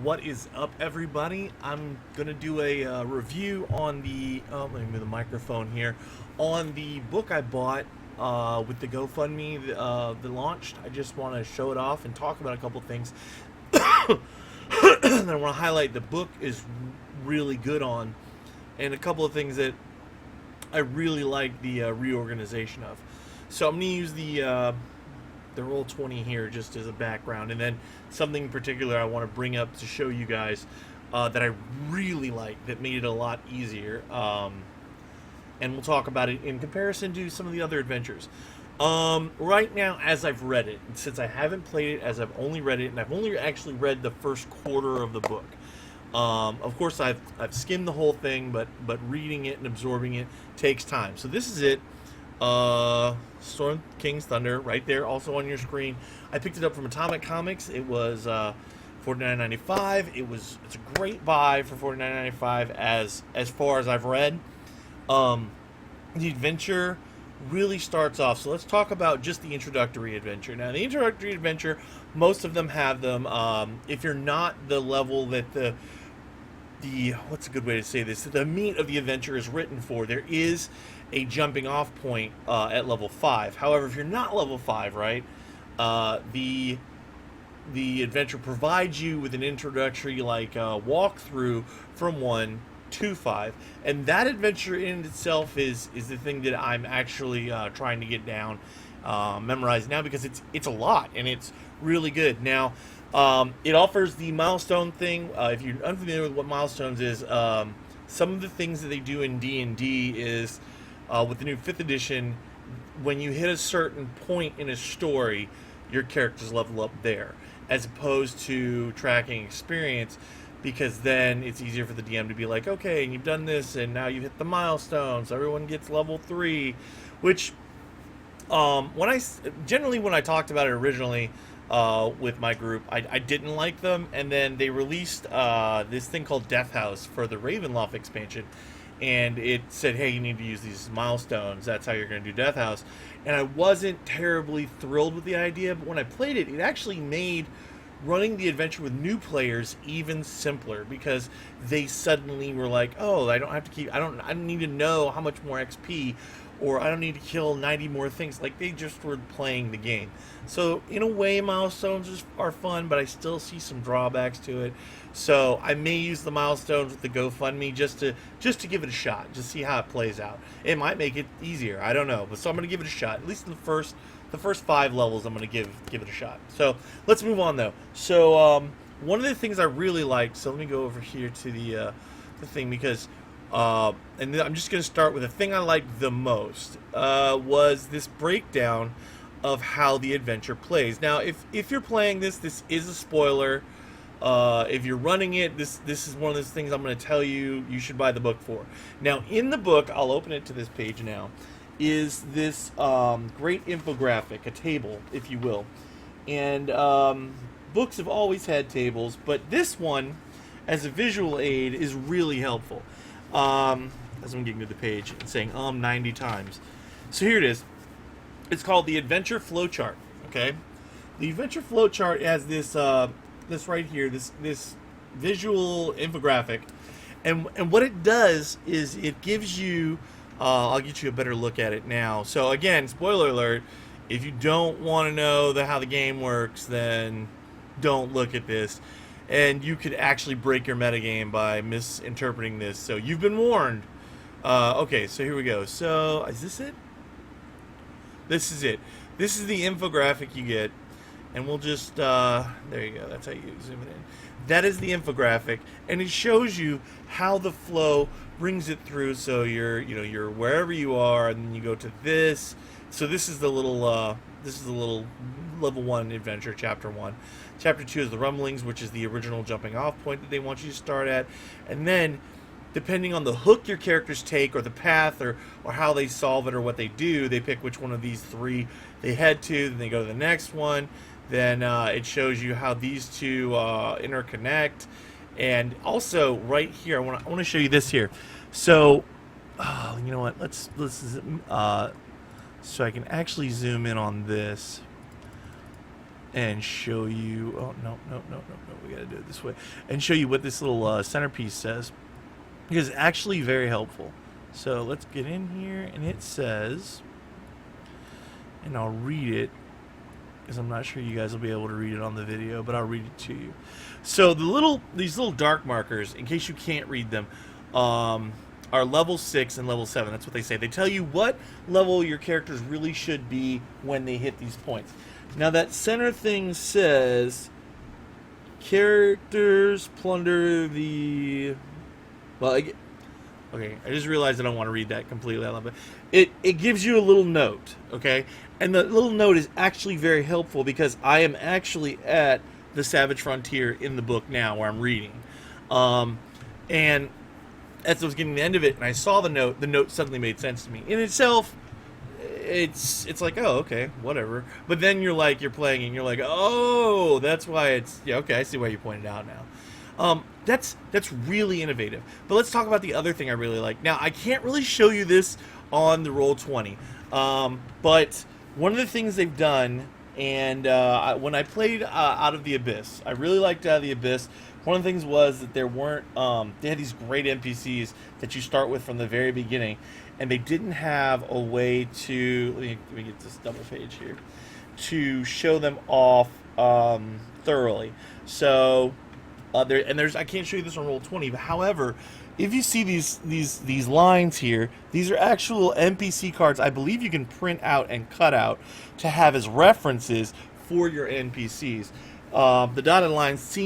What is up, everybody? I'm gonna do a review on the. Let me move the microphone here. On the book I bought with the GoFundMe that launched. I just want to show it off and talk about a couple things. And I want to highlight the book is really good on, and a couple of things that I really like the reorganization of. So I'm gonna use the Roll20 here just as a background, and then something in particular I want to bring up to show you guys that I really like that made it a lot easier, and we'll talk about it in comparison to some of the other adventures. Right now, as I've read it, since I haven't played it, as I've only read it, and I've only actually read the first quarter of the book. Of course, I've skimmed the whole thing, but reading it and absorbing it takes time. So this is it. Storm King's Thunder, right there, also on your screen. I picked it up from Atomic Comics. It was $49.95. It's a great buy for $49.95 as far as I've read. The adventure really starts off. So let's talk about just the Introductory Adventure. Now, the Introductory Adventure, most of them have them. If you're not the level that the what's a good way to say this? The meat of the adventure is written for. There is a jumping off point at level 5. However, if you're not level 5, right, the adventure provides you with an introductory walkthrough from 1 to 5, and that adventure in itself is the thing that I'm actually trying to get down, memorize now, because it's a lot and it's really good. Now, it offers the milestone thing. If you're unfamiliar with what milestones is, some of the things that they do in D&D is with the new 5th edition, when you hit a certain point in a story, your characters level up there, as opposed to tracking experience, because then it's easier for the DM to be like, okay, and you've done this, and now you hit the milestone, so everyone gets level 3, which when I talked about it originally with my group, I didn't like them, and then they released this thing called Death House for the Ravenloft expansion, and it said, hey, you need to use these milestones, that's how you're going to do Death House. And I wasn't terribly thrilled with the idea, but when I played it, it actually made running the adventure with new players even simpler, because they suddenly were like, oh, I don't need to know how much more XP, or I don't need to kill 90 more things. Like, they just were playing the game. So in a way, milestones are fun, but I still see some drawbacks to it. So I may use the milestones with the GoFundMe just to give it a shot, just see how it plays out. It might make it easier, I don't know, but so I'm going to give it a shot. At least in the first 5 levels, I'm going to give it a shot. So let's move on, though. So one of the things I really liked, so let me go over here to the thing, because and I'm just going to start with the thing I liked the most, was this breakdown of how the adventure plays. Now, if you're playing this is a spoiler. If you're running it, this is one of those things I'm going to tell you should buy the book for. Now, in the book, I'll open it to this page now, is this great infographic, a table, if you will. And books have always had tables, but this one, as a visual aid, is really helpful. As I'm getting to the page and saying 90 times. So here it is. It's called the Adventure Flowchart. Okay, the Adventure Flowchart has this this right here, this visual infographic, and what it does is it gives you. I'll get you a better look at it now. So again, spoiler alert: if you don't want to know how the game works, then don't look at this. And you could actually break your metagame by misinterpreting this. So you've been warned. Okay, so here we go. So is this it? This is it. This is the infographic you get. And we'll just, there you go. That's how you zoom it in. That is the infographic. And it shows you how the flow brings it through. So you're wherever you are, and then you go to this. So this is the little level 1 adventure, chapter 1. Chapter 2 is the rumblings, which is the original jumping off point that they want you to start at. And then, depending on the hook your characters take, or the path, or how they solve it, or what they do, they pick which one of these 3 they head to, then they go to the next one. Then it shows you how these 2 interconnect. And also, right here, I want to show you this here. So, you know what? Let's so I can actually zoom in on this. and show you. Oh, no. We got to do it this way. And show you what this little centerpiece says. Because it's actually very helpful. So let's get in here, and it says, and I'll read it, because I'm not sure you guys will be able to read it on the video, but I'll read it to you. So these little dark markers, in case you can't read them, are level 6 and level 7. That's what they say. They tell you what level your characters really should be when they hit these points. Now that center thing says characters plunder the... Well, okay, I just realized I don't want to read that completely out loud, but it gives you a little note, okay? And the little note is actually very helpful because I am actually at the Savage Frontier in the book now where I'm reading. And as I was getting to the end of it and I saw the note suddenly made sense to me. In itself, it's like, oh, okay, whatever. But then you're playing and you're like, oh, that's why it's, yeah, okay, I see why you pointed out now. That's really innovative. But let's talk about the other thing I really like. Now, I can't really show you this on the Roll20, but one of the things they've done, and when I played Out of the Abyss, I really liked Out of the Abyss. One of the things was that there weren't, they had these great NPCs that you start with from the very beginning, and they didn't have a way to, let me get this double page here, to show them off thoroughly. So... I can't show you this on Roll20, but however, if you see these lines here, these are actual NPC cards I believe you can print out and cut out to have as references for your NPCs. The dotted lines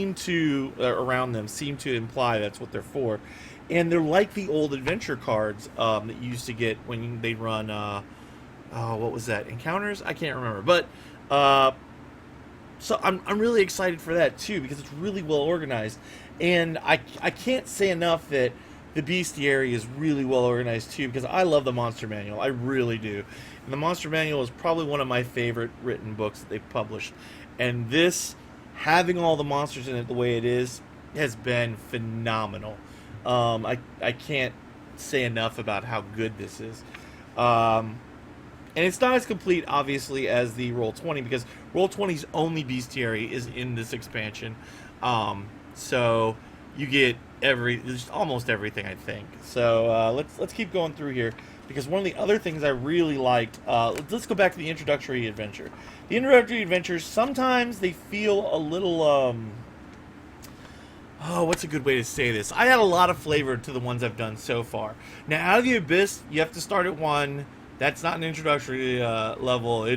around them seem to imply that's what they're for. And they're like the old adventure cards that you used to get when they'd run, what was that, Encounters? I can't remember, but... So I'm really excited for that too because it's really well organized, and I can't say enough that the bestiary is really well organized too because I love the monster manual, I really do, and the monster manual is probably one of my favorite written books that they've published, and this, having all the monsters in it the way it is, has been phenomenal. I can't say enough about how good this is. And it's not as complete, obviously, as the Roll20, because Roll20's only bestiary is in this expansion. So you get almost everything, I think. So let's keep going through here, because one of the other things I really liked, let's go back to the Introductory Adventure. The Introductory Adventures, sometimes they feel a little, what's a good way to say this? I had a lot of flavor to the ones I've done so far. Now, Out of the Abyss, you have to start at 1. That's not an introductory level.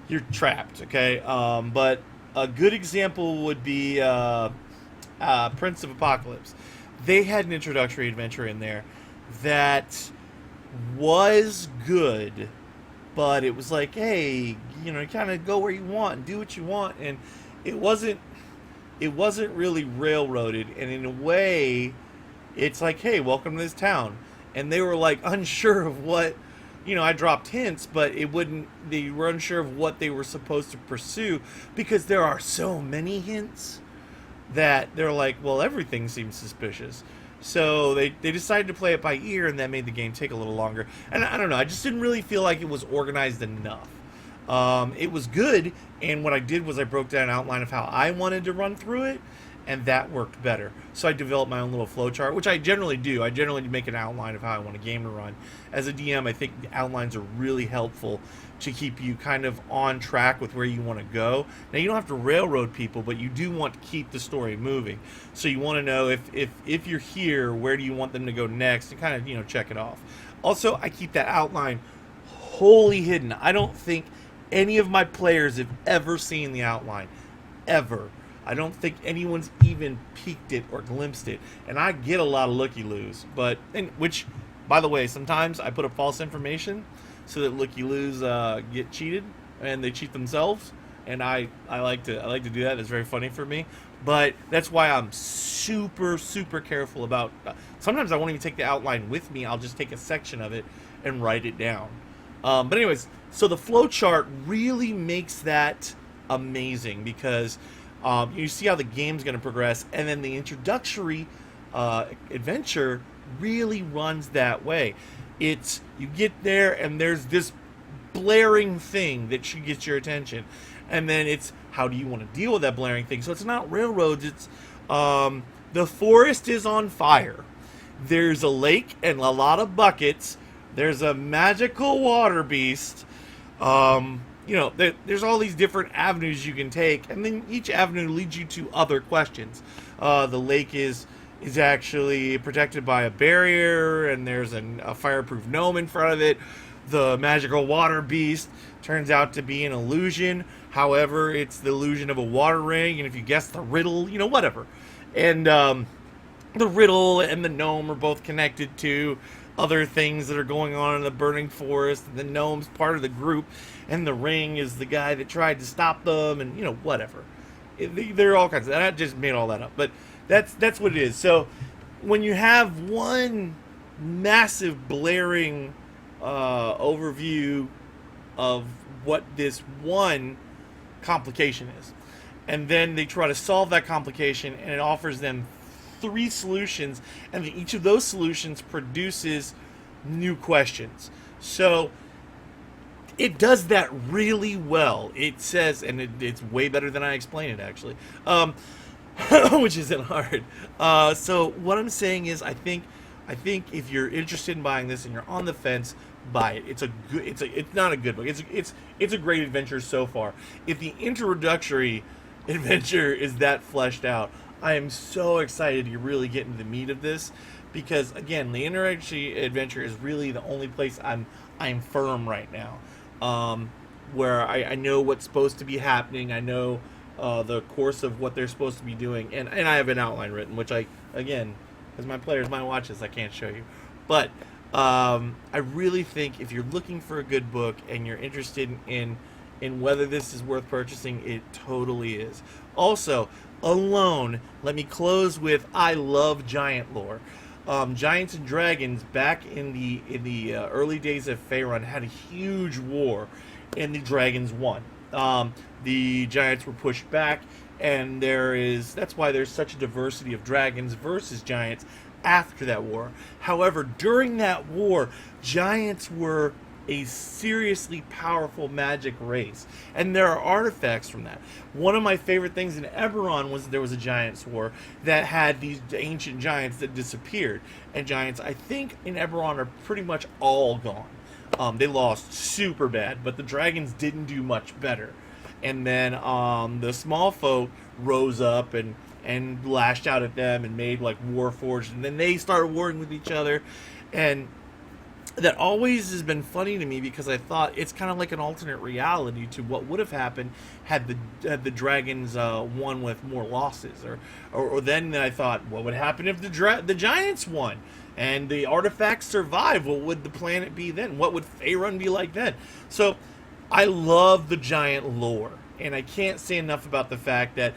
You're trapped, okay? But a good example would be Prince of Apocalypse. They had an introductory adventure in there that was good, but it was like, hey, kind of go where you want and do what you want, and it wasn't really railroaded. And in a way, it's like, hey, welcome to this town, and they were like unsure of what. I dropped hints, but they were unsure of what they were supposed to pursue because there are so many hints that they're like, well, everything seems suspicious. So they decided to play it by ear, and that made the game take a little longer. And I don't know, I just didn't really feel like it was organized enough. It was good, and what I did was I broke down an outline of how I wanted to run through it, and that worked better. So I developed my own little flowchart, which I generally do. I generally make an outline of how I want a game to run. As a DM, I think the outlines are really helpful to keep you kind of on track with where you want to go. Now, you don't have to railroad people, but you do want to keep the story moving. So you want to know if you're here, where do you want them to go next, and kind of, check it off. Also, I keep that outline wholly hidden. I don't think any of my players have ever seen the outline, ever. I don't think anyone's even peeked it or glimpsed it, and I get a lot of looky-loos. Which, by the way, sometimes I put up false information so that looky-loos get cheated and they cheat themselves, and I like to do that. It's very funny for me, but that's why I'm super careful about. Sometimes I won't even take the outline with me. I'll just take a section of it and write it down. But anyways, so the flowchart really makes that amazing because. You see how the game's going to progress, and then the introductory adventure really runs that way. You get there, and there's this blaring thing that should get your attention, and then it's how do you want to deal with that blaring thing. So it's not railroads. It's the forest is on fire. There's a lake and a lot of buckets. There's a magical water beast. There's all these different avenues you can take, and then each avenue leads you to other questions. The lake is actually protected by a barrier, and there's a fireproof gnome in front of it. The magical water beast turns out to be an illusion. However, it's the illusion of a water ring, and if you guess the riddle, whatever. And the riddle and the gnome are both connected to other things that are going on in the burning forest. And the gnome's part of the group, and the ring is the guy that tried to stop them, and whatever. There are all kinds of. I just made all that up, but that's what it is. So when you have one massive blaring overview of what this one complication is, and then they try to solve that complication, and it offers them 3 solutions, and each of those solutions produces new questions. So it does that really well. It says, and it's way better than I explained it, actually, which isn't hard. So what I'm saying is, I think if you're interested in buying this and you're on the fence, buy it. It's not a good book. It's a great adventure so far. If the Introductory Adventure is that fleshed out, I am so excited to really get into the meat of this, because again, the Introductory Adventure is really the only place I'm firm right now, where I know what's supposed to be happening. I know the course of what they're supposed to be doing, and I have an outline written, which again, as my players might watch this, I can't show you, but I really think if you're looking for a good book and you're interested in whether this is worth purchasing, it totally is. Also, alone, let me close with, I love giant lore. Giants and Dragons, back in the early days of Faerun, had a huge war, and the dragons won. The giants were pushed back, and that's why there's such a diversity of dragons versus giants after that war. However, during that war, giants were a seriously powerful magic race, and there are artifacts from that. One of my favorite things in Eberron was there was a giants war that had these ancient giants that disappeared, and giants, I think, in Eberron are pretty much all gone. They lost super bad, but the dragons didn't do much better. And then the small folk rose up and lashed out at them and made like Warforged, and then they started warring with each other. And that always has been funny to me, because I thought it's kind of like an alternate reality to what would have happened had the dragons won with more losses, or then I thought, what would happen if the giants won and the artifacts survived? What would the planet be then? What would Faerun be like then? So I love the giant lore, and I can't say enough about the fact that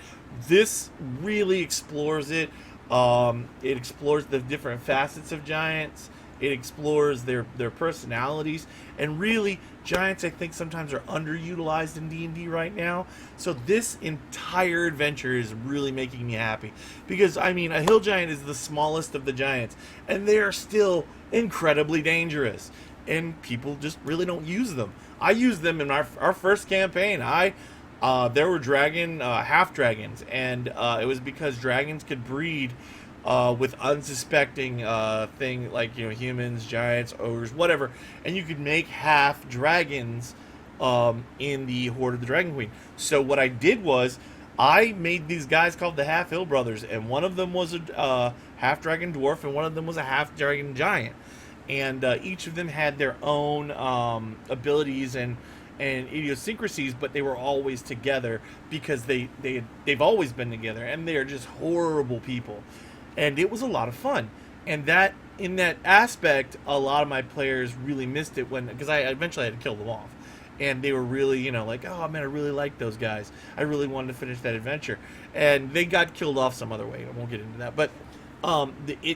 this really explores it. It explores the different facets of giants. It explores their personalities, and really, giants, I think, sometimes are underutilized in D&D right now. So this entire adventure is really making me happy, because I mean, a hill giant is the smallest of the giants, and they are still incredibly dangerous, and people just really don't use them. I used them in our first campaign. There were half dragons, and it was because dragons could breed with unsuspecting thing like humans, giants, ogres, whatever, and you could make half dragons in the Horde of the Dragon Queen. So what I did was I made these guys called the Half Hill Brothers, and one of them was a half dragon dwarf, and one of them was a half dragon giant, and each of them had their own abilities and idiosyncrasies, but they were always together because they've always been together, and they are just horrible people. And it was a lot of fun. And in that aspect, a lot of my players really missed it because I eventually had to kill them off. And they were really, like, oh man, I really like those guys. I really wanted to finish that adventure. And they got killed off some other way. I won't get into that. But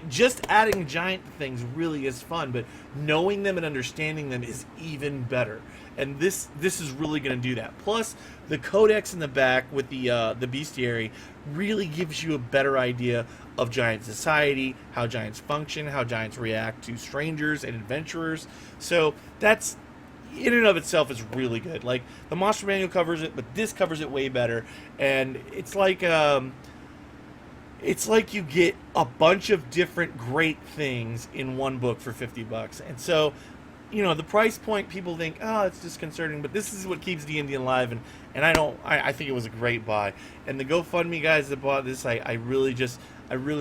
just adding giant things really is fun, but knowing them and understanding them is even better. And this is really going to do that. Plus, the codex in the back with the bestiary really gives you a better idea of giant society, how giants function, how giants react to strangers and adventurers. So that's in and of itself is really good. Like the Monster Manual covers it, but this covers it way better. And it's like you get a bunch of different great things in one book for $50. And so, you know, the price point, people think, oh, it's disconcerting, but this is what keeps D&D alive, and I think it was a great buy. And the GoFundMe guys that bought this, I really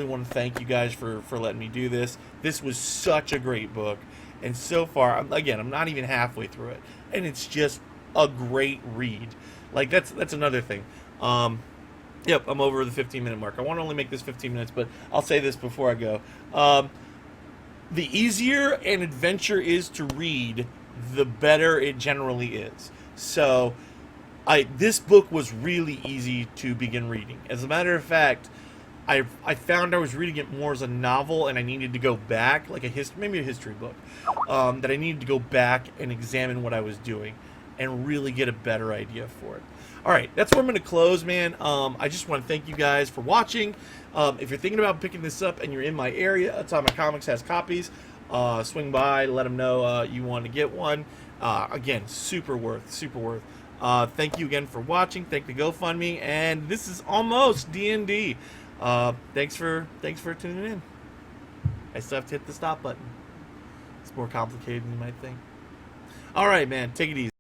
want to thank you guys for letting me do this. This was such a great book, and so far, again, I'm not even halfway through it, and it's just a great read. Like, that's another thing. Yep, I'm over the 15-minute mark. I want to only make this 15 minutes, but I'll say this before I go. The easier an adventure is to read, the better it generally is. So, this book was really easy to begin reading. As a matter of fact, I found I was reading it more as a novel, and I needed to go back, like maybe a history book, that I needed to go back and examine what I was doing and really get a better idea for it. All right, that's where I'm going to close, man. I just want to thank you guys for watching. If you're thinking about picking this up and you're in my area, Atomic Comics has copies. Swing by, let them know you want to get one. Again, super worth. Thank you again for watching. Thank the GoFundMe, and this is almost D&D. Thanks for tuning in. I still have to hit the stop button. It's more complicated than you might think. All right, man, take it easy.